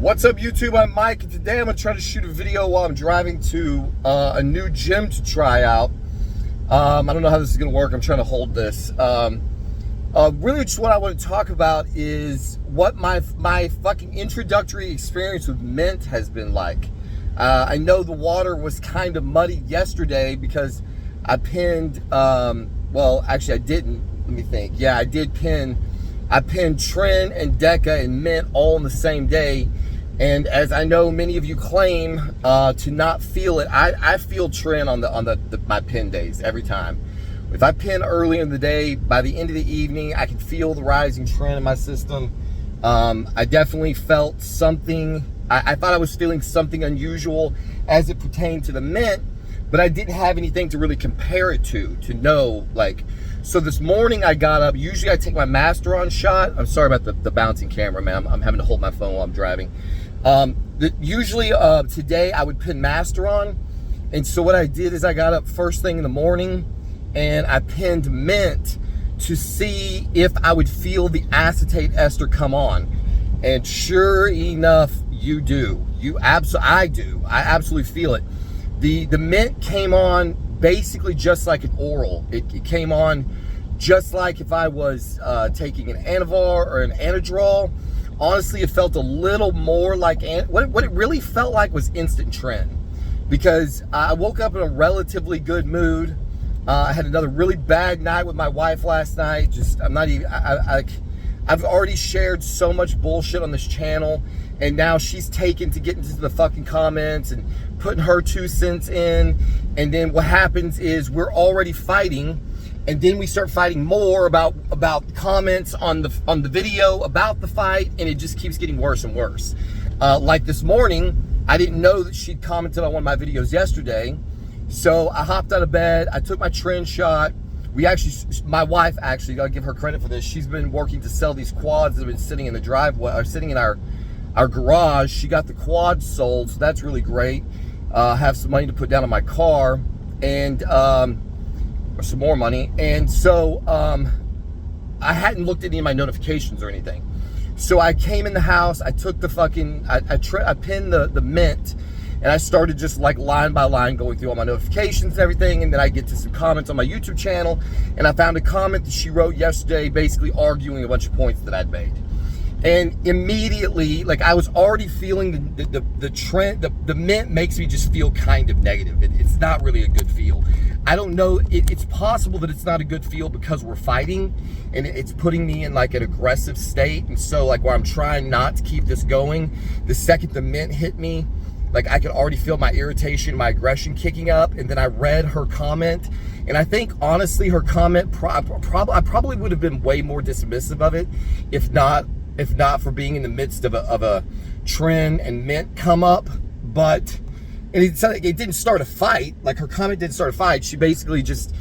What's up, YouTube? I'm Mike, and today I'm going to try to shoot a video while I'm driving to a new gym to try out. I don't know how this is going to work. I'm trying to hold this. Really, just what I want to talk about is what my fucking introductory experience with MENT has been like. I know the water was kind of muddy yesterday because I pinned, well, actually I didn't. Let me think. Yeah, I did pin. I pinned Trin and Deca and MENT all on the same day. And as I know many of you claim to not feel it, I feel Trin on my pin days every time. If I pin early in the day, by the end of the evening, I can feel the rising Trin in my system. I definitely felt something. I thought I was feeling something unusual as it pertained to the MENT, but I didn't have anything to really compare it to know, like. So this morning I got up. Usually I take my master on shot. I'm sorry about the bouncing camera, man. I'm having to hold my phone while I'm driving. Usually today I would pin master on. And so what I did is I got up first thing in the morning and I pinned MENT to see if I would feel the acetate ester come on. And sure enough, you do. I do. I absolutely feel it. The MENT came on basically just like an oral. It came on just like if I was taking an Anavar or an Anadrol. Honestly, it felt a little more like, what it really felt like was instant Trin, because I woke up in a relatively good mood. I had another really bad night with my wife last night. I'm not even, I've already shared so much bullshit on this channel, and now she's taken to getting into the fucking comments and putting her 2 cents in. And then what happens is we're already fighting, and then we start fighting more about comments on the video about the fight, and it just keeps getting worse and worse. Like this morning, I didn't know that she'd commented on one of my videos yesterday, so I hopped out of bed, I took my Trin shot. My wife actually, gotta give her credit for this, she's been working to sell these quads that have been sitting in the driveway, or sitting in our garage. She got the quads sold, so that's really great. Have some money to put down on my car, and or some more money. And so I hadn't looked at any of my notifications or anything. So I came in the house, I took the fucking, I pinned the MENT, and I started just like line by line going through all my notifications and everything. And then I get to some comments on my YouTube channel, and I found a comment that she wrote yesterday basically arguing a bunch of points that I'd made. And immediately, like, I was already feeling the trend. The MENT makes me just feel kind of negative. It's not really a good feel. I don't know. It's possible that it's not a good feel because we're fighting, and it's putting me in like an aggressive state. And so, like, where I'm trying not to keep this going, the second the MENT hit me, like, I could already feel my irritation, my aggression kicking up. And then I read her comment, and I think honestly, her comment I probably would have been way more dismissive of it, if not for being in the midst of a Trin and MENT come up. But it didn't start a fight. Like, her comment didn't start a fight. She basically just,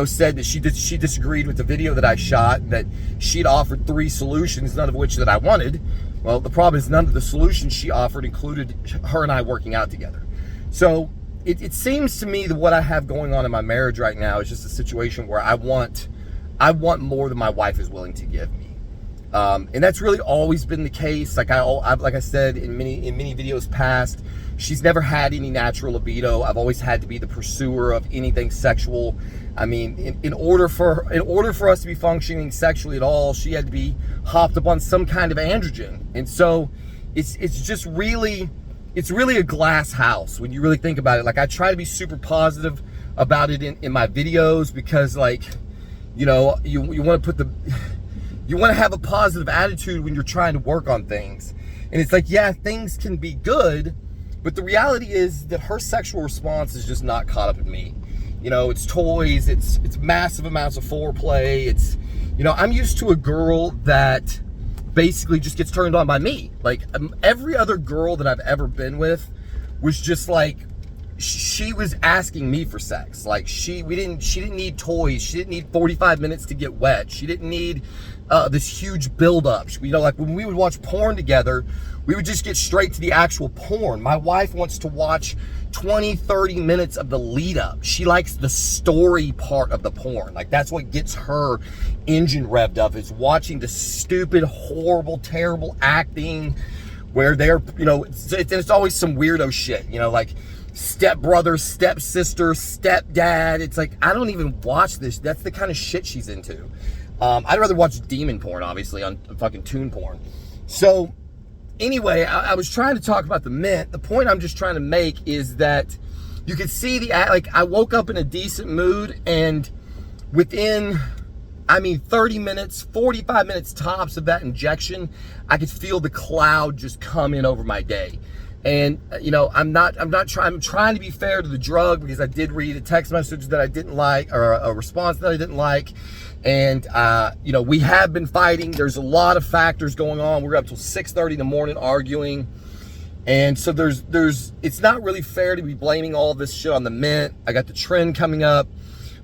said that she disagreed with the video that I shot, that she'd offered 3 solutions, none of which that I wanted. Well, the problem is none of the solutions she offered included her and I working out together. So it seems to me that what I have going on in my marriage right now is just a situation where I want more than my wife is willing to give me. And that's really always been the case. Like I said in many videos past, she's never had any natural libido. I've always had to be the pursuer of anything sexual. I mean, in order for us to be functioning sexually at all, she had to be hopped up on some kind of androgen. And so it's just really, it's really a glass house when you really think about it. Like, I try to be super positive about it in my videos, because, like, you want to you want to have a positive attitude when you're trying to work on things. And it's like, yeah, things can be good, but the reality is that her sexual response is just not caught up in me. It's toys, it's massive amounts of foreplay. It's, I'm used to a girl that basically just gets turned on by me. Like, every other girl that I've ever been with was just like, she was asking me for sex. Like, she didn't need toys. She didn't need 45 minutes to get wet. She didn't need this huge buildup. Like, when we would watch porn together, we would just get straight to the actual porn. My wife wants to watch 20, 30 minutes of the lead up. She likes the story part of the porn. Like, that's what gets her engine revved up, is watching the stupid, horrible, terrible acting, where they're, you know, it's always some weirdo shit, you know, like stepbrother, stepsister, stepdad. It's like, I don't even watch this. That's the kind of shit she's into. I'd rather watch demon porn, obviously, on fucking tune porn. So anyway, I was trying to talk about the MENT. The point I'm just trying to make is that you could see like, I woke up in a decent mood, and within, 30 minutes, 45 minutes tops of that injection, I could feel the cloud just come in over my day. And, you know, I'm trying to be fair to the drug, because I did read a text message that I didn't like, or a response that I didn't like. And, you know, we have been fighting. There's a lot of factors going on. We're up till 6:30 in the morning arguing. And so it's not really fair to be blaming all this shit on the MENT. I got the trend coming up.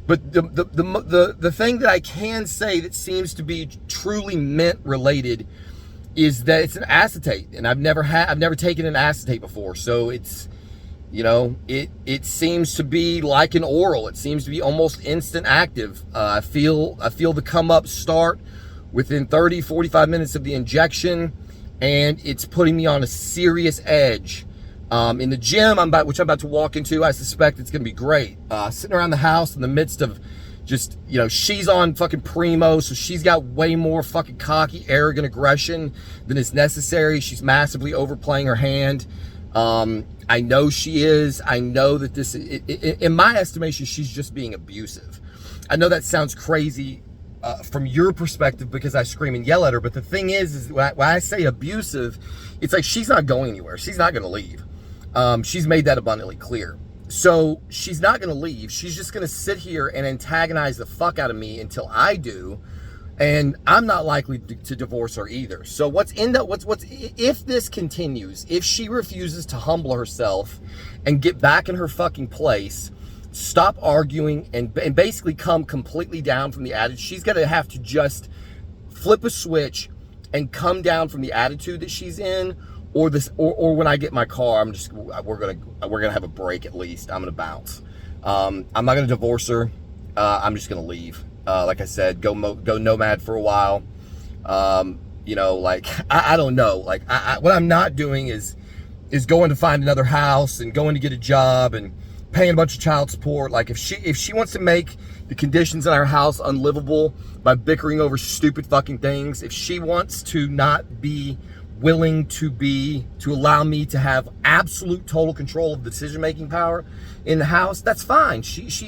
But the thing that I can say that seems to be truly MENT related is that it's an acetate, and I've never taken an acetate before. So it's, you know, it seems to be like an oral. It seems to be almost instant active. I feel the come up start within 30, 45 minutes of the injection, and it's putting me on a serious edge. In the gym, which I'm about to walk into, I suspect it's going to be great. Sitting around the house in the midst of just, you know, she's on fucking primo, so she's got way more fucking cocky, arrogant aggression than is necessary. She's massively overplaying her hand. I know she is. I know that this, in my estimation, she's just being abusive. I know that sounds crazy from your perspective because I scream and yell at her, but the thing is when I say abusive, it's like she's not going anywhere. She's not going to leave. She's made that abundantly clear. So she's not going to leave. She's just going to sit here and antagonize the fuck out of me until I do. And I'm not likely to divorce her either. So if this continues, if she refuses to humble herself and get back in her fucking place, stop arguing and basically come completely down from the attitude, she's going to have to just flip a switch and come down from the attitude that she's in. Or when I get my car, we're gonna have a break at least. I'm gonna bounce. I'm not gonna divorce her. I'm just gonna leave. Like I said, go nomad for a while. You know, like I don't know. Like what I'm not doing is going to find another house and going to get a job and paying a bunch of child support. Like if she wants to make the conditions in our house unlivable by bickering over stupid fucking things, if she wants to not be willing to allow me to have absolute total control of the decision-making power in the house, that's fine. She's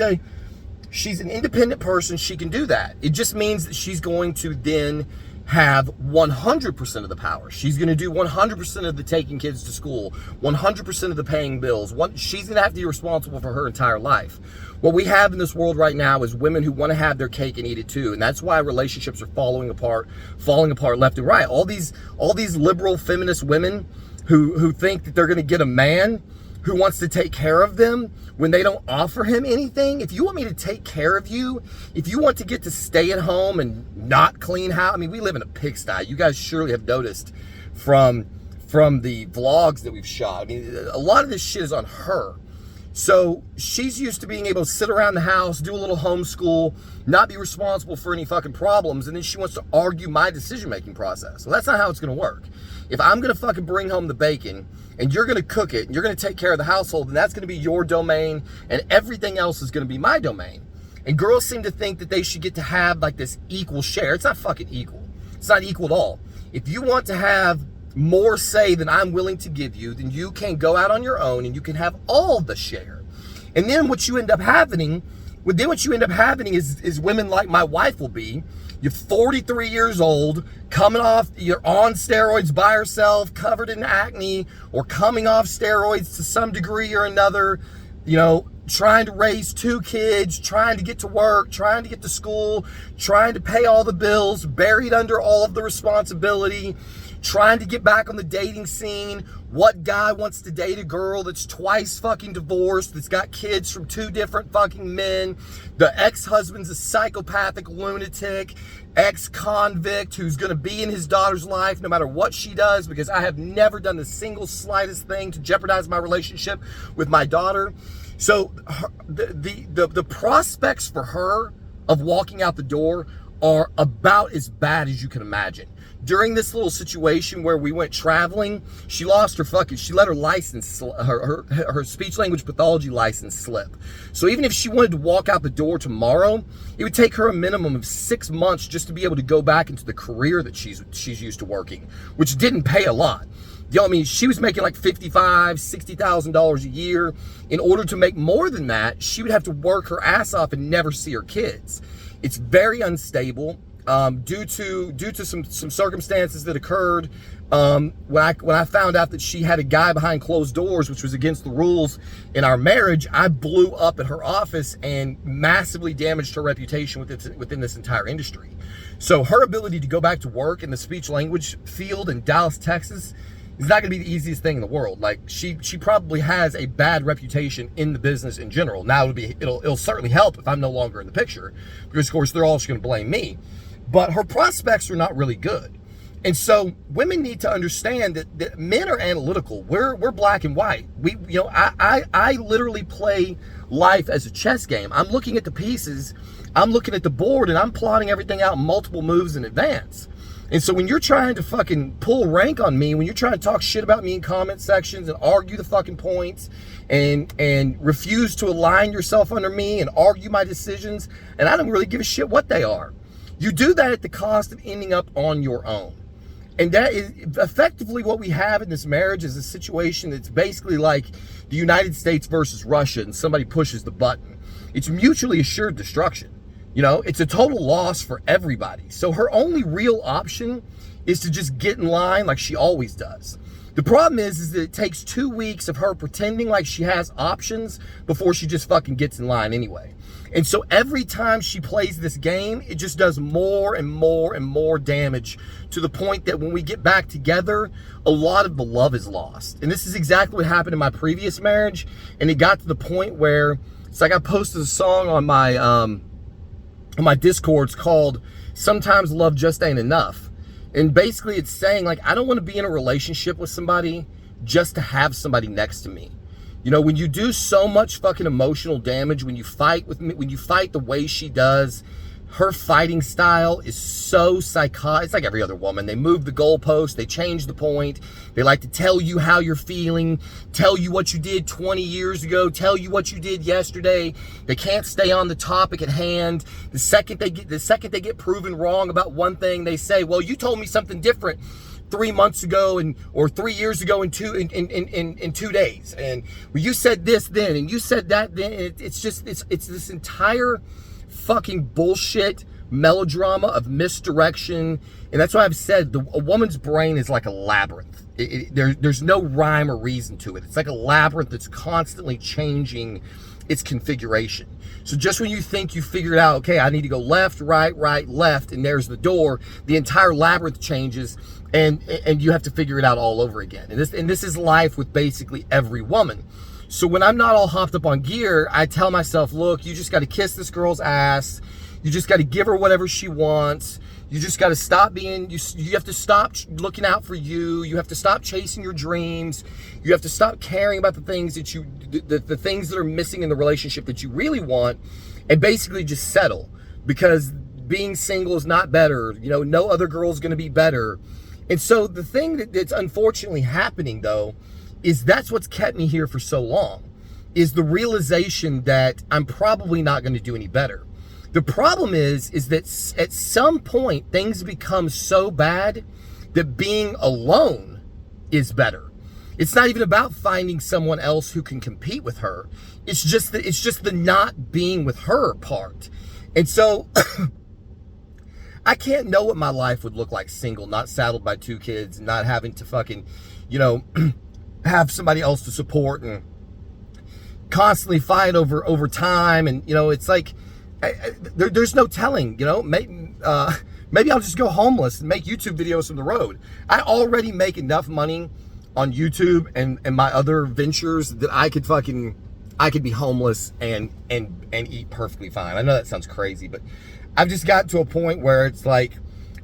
an independent person. She can do that. It just means that she's going to then have 100% of the power. She's going to do 100% of the taking kids to school, 100% of the paying bills. She's going to have to be responsible for her entire life. What we have in this world right now is women who want to have their cake and eat it too, and that's why relationships are falling apart left and right. All these liberal feminist women who think that they're going to get a man who wants to take care of them when they don't offer him anything. If you want me to take care of you, if you want to get to stay at home and not clean house, I mean, we live in a pigsty. You guys surely have noticed from the vlogs that we've shot. I mean, a lot of this shit is on her. So she's used to being able to sit around the house, do a little homeschool, not be responsible for any fucking problems, and then she wants to argue my decision-making process. Well, that's not how it's going to work. If I'm going to fucking bring home the bacon, and you're going to cook it, and you're going to take care of the household, then that's going to be your domain, and everything else is going to be my domain. And girls seem to think that they should get to have like this equal share. It's not fucking equal. It's not equal at all. If you want to have more say than I'm willing to give you, then you can go out on your own and you can have all the share. And then what you end up having is women like my wife will be. You're 43 years old, coming off, you're on steroids by herself, covered in acne, or coming off steroids to some degree or another, you know, trying to raise 2 kids, trying to get to work, trying to get to school, trying to pay all the bills, buried under all of the responsibility, trying to get back on the dating scene. What guy wants to date a girl that's twice fucking divorced, that's got kids from 2 different fucking men? The ex-husband's a psychopathic lunatic, ex-convict who's going to be in his daughter's life no matter what she does, because I have never done the single slightest thing to jeopardize my relationship with my daughter. So the prospects for her of walking out the door are about as bad as you can imagine. during this little situation where we went traveling, she lost her she let her license, her speech language pathology license slip. So even if she wanted to walk out the door tomorrow, it would take her a minimum of 6 months just to be able to go back into the career that she's used to working, which didn't pay a lot. You know, I mean, she was making like $55,000, $60,000 a year. In order to make more than that, she would have to work her ass off and never see her kids. It's very unstable. Due to some circumstances that occurred when I found out that she had a guy behind closed doors, which was against the rules in our marriage, I blew up at her office and massively damaged her reputation within this entire industry. So her ability to go back to work in the speech language field in Dallas, Texas, is not going to be the easiest thing in the world. Like she probably has a bad reputation in the business in general. Now it'll certainly help if I'm no longer in the picture, because of course they're all just going to blame me. But her prospects are not really good. And so women need to understand that men are analytical. We're black and white. I literally play life as a chess game. I'm looking at the pieces, I'm looking at the board, and I'm plotting everything out in multiple moves in advance. And so when you're trying to fucking pull rank on me, when you're trying to talk shit about me in comment sections and argue the fucking points and refuse to align yourself under me and argue my decisions, and I don't really give a shit what they are, you do that at the cost of ending up on your own. And that is effectively what we have in this marriage, is a situation that's basically like the United States versus Russia, and somebody pushes the button. It's mutually assured destruction. You know, it's a total loss for everybody. So her only real option is to just get in line like she always does. The problem is that it takes 2 weeks of her pretending like she has options before she just fucking gets in line anyway. And so every time she plays this game, it just does more and more and more damage, to the point that when we get back together, a lot of the love is lost. And this is exactly what happened in my previous marriage. And it got to the point where it's like I posted a song on my Discords called "Sometimes Love Just Ain't Enough." And basically it's saying, like, I don't want to be in a relationship with somebody just to have somebody next to me. You know, when you do so much fucking emotional damage, when you fight with me, when you fight the way she does, her fighting style is so psychotic. It's like every other woman. They move the goalpost, they change the point. They like to tell you how you're feeling, tell you what you did 20 years ago, tell you what you did yesterday. They can't stay on the topic at hand. The second they get proven wrong about one thing, they say, "Well, you told me something different 3 months ago or 3 years ago in 2 days, and well, you said this then and you said that then." It's this entire fucking bullshit melodrama of misdirection. And that's why I've said a woman's brain is like a labyrinth. There's no rhyme or reason to it. It's like a labyrinth that's constantly changing its configuration. So just when you think you figured out, okay, I need to go left, right, left, and there's the door, the entire labyrinth changes, and you have to figure it out all over again. And this is life with basically every woman. So when I'm not all hopped up on gear, I tell myself, look, you just got to kiss this girl's ass. You just got to give her whatever she wants. You just got to stop being, you have to stop looking out for you. You have to stop chasing your dreams. You have to stop caring about the things that the things that are missing in the relationship that you really want, and basically just settle, because being single is not better. You know, no other girl's going to be better. And so the thing that's unfortunately happening, though, is that's what's kept me here for so long, is the realization that I'm probably not going to do any better. The problem is that at some point things become so bad that being alone is better. It's not even about finding someone else who can compete with her. It's just the not being with her part. And so I can't know what my life would look like single, not saddled by 2 kids, not having to fucking, you know, have somebody else to support and constantly fight over time. And, you know, it's like, there's no telling, you know, maybe I'll just go homeless and make YouTube videos from the road. I already make enough money on YouTube and my other ventures that I could be homeless and eat perfectly fine. I know that sounds crazy, but I've just got to a point where it's like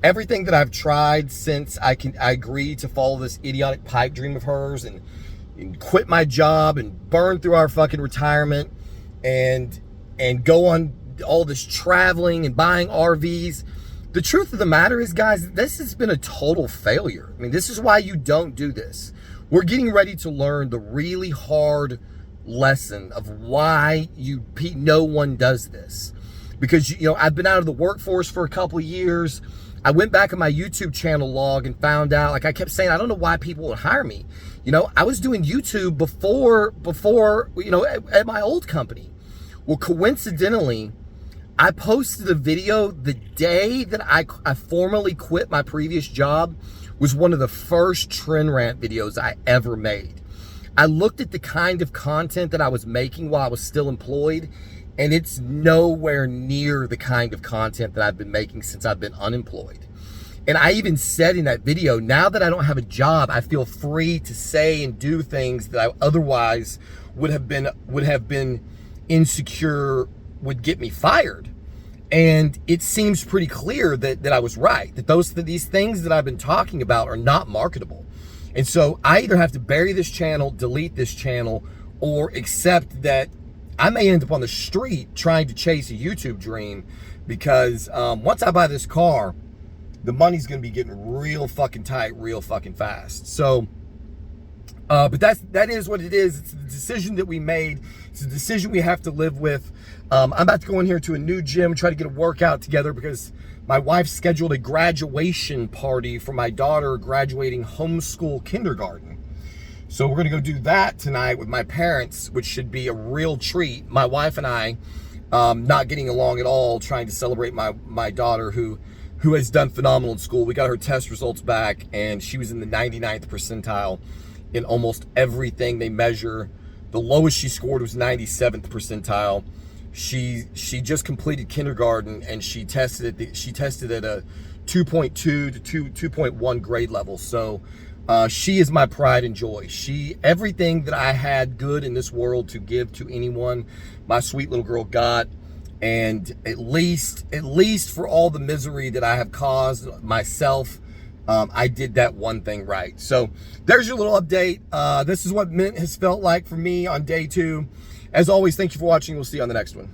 everything that I've tried since I agreed to follow this idiotic pipe dream of hers and quit my job and burn through our fucking retirement and go on all this traveling and buying RVs. the truth of the matter is, guys, this has been a total failure. I mean, this is why you don't do this. We're getting ready to learn the really hard lesson of why no one does this. Because, you know, I've been out of the workforce for a couple of years. I went back in my YouTube channel log and found out, like I kept saying, I don't know why people would hire me. You know, I was doing YouTube before, you know, at my old company. Well, coincidentally, I posted a video the day that I formally quit my previous job. Was one of the first Trend Rant videos I ever made. I looked at the kind of content that I was making while I was still employed, and it's nowhere near the kind of content that I've been making since I've been unemployed. And I even said in that video, now that I don't have a job, I feel free to say and do things that I otherwise would have been insecure, would get me fired. And it seems pretty clear that I was right, that these things that I've been talking about are not marketable. And so I either have to bury this channel, delete this channel, or accept that I may end up on the street trying to chase a YouTube dream, because once I buy this car, the money's gonna be getting real fucking tight, real fucking fast. So, but that is what it is. It's the decision that we made. It's a decision we have to live with. I'm about to go in here to a new gym, try to get a workout together, because my wife scheduled a graduation party for my daughter graduating homeschool kindergarten. So we're gonna go do that tonight with my parents, which should be a real treat. My wife and I, not getting along at all, trying to celebrate my daughter who has done phenomenal in school. We got her test results back, and she was in the 99th percentile in almost everything they measure. The lowest she scored was 97th percentile. She just completed kindergarten, and she tested at a 2.2 to 2.1 grade level. So she is my pride and joy. Everything that I had good in this world to give to anyone, my sweet little girl got. And at least for all the misery that I have caused myself, I did that one thing right. So there's your little update. This is what MENT has felt like for me on day 2. As always, thank you for watching. We'll see you on the next one.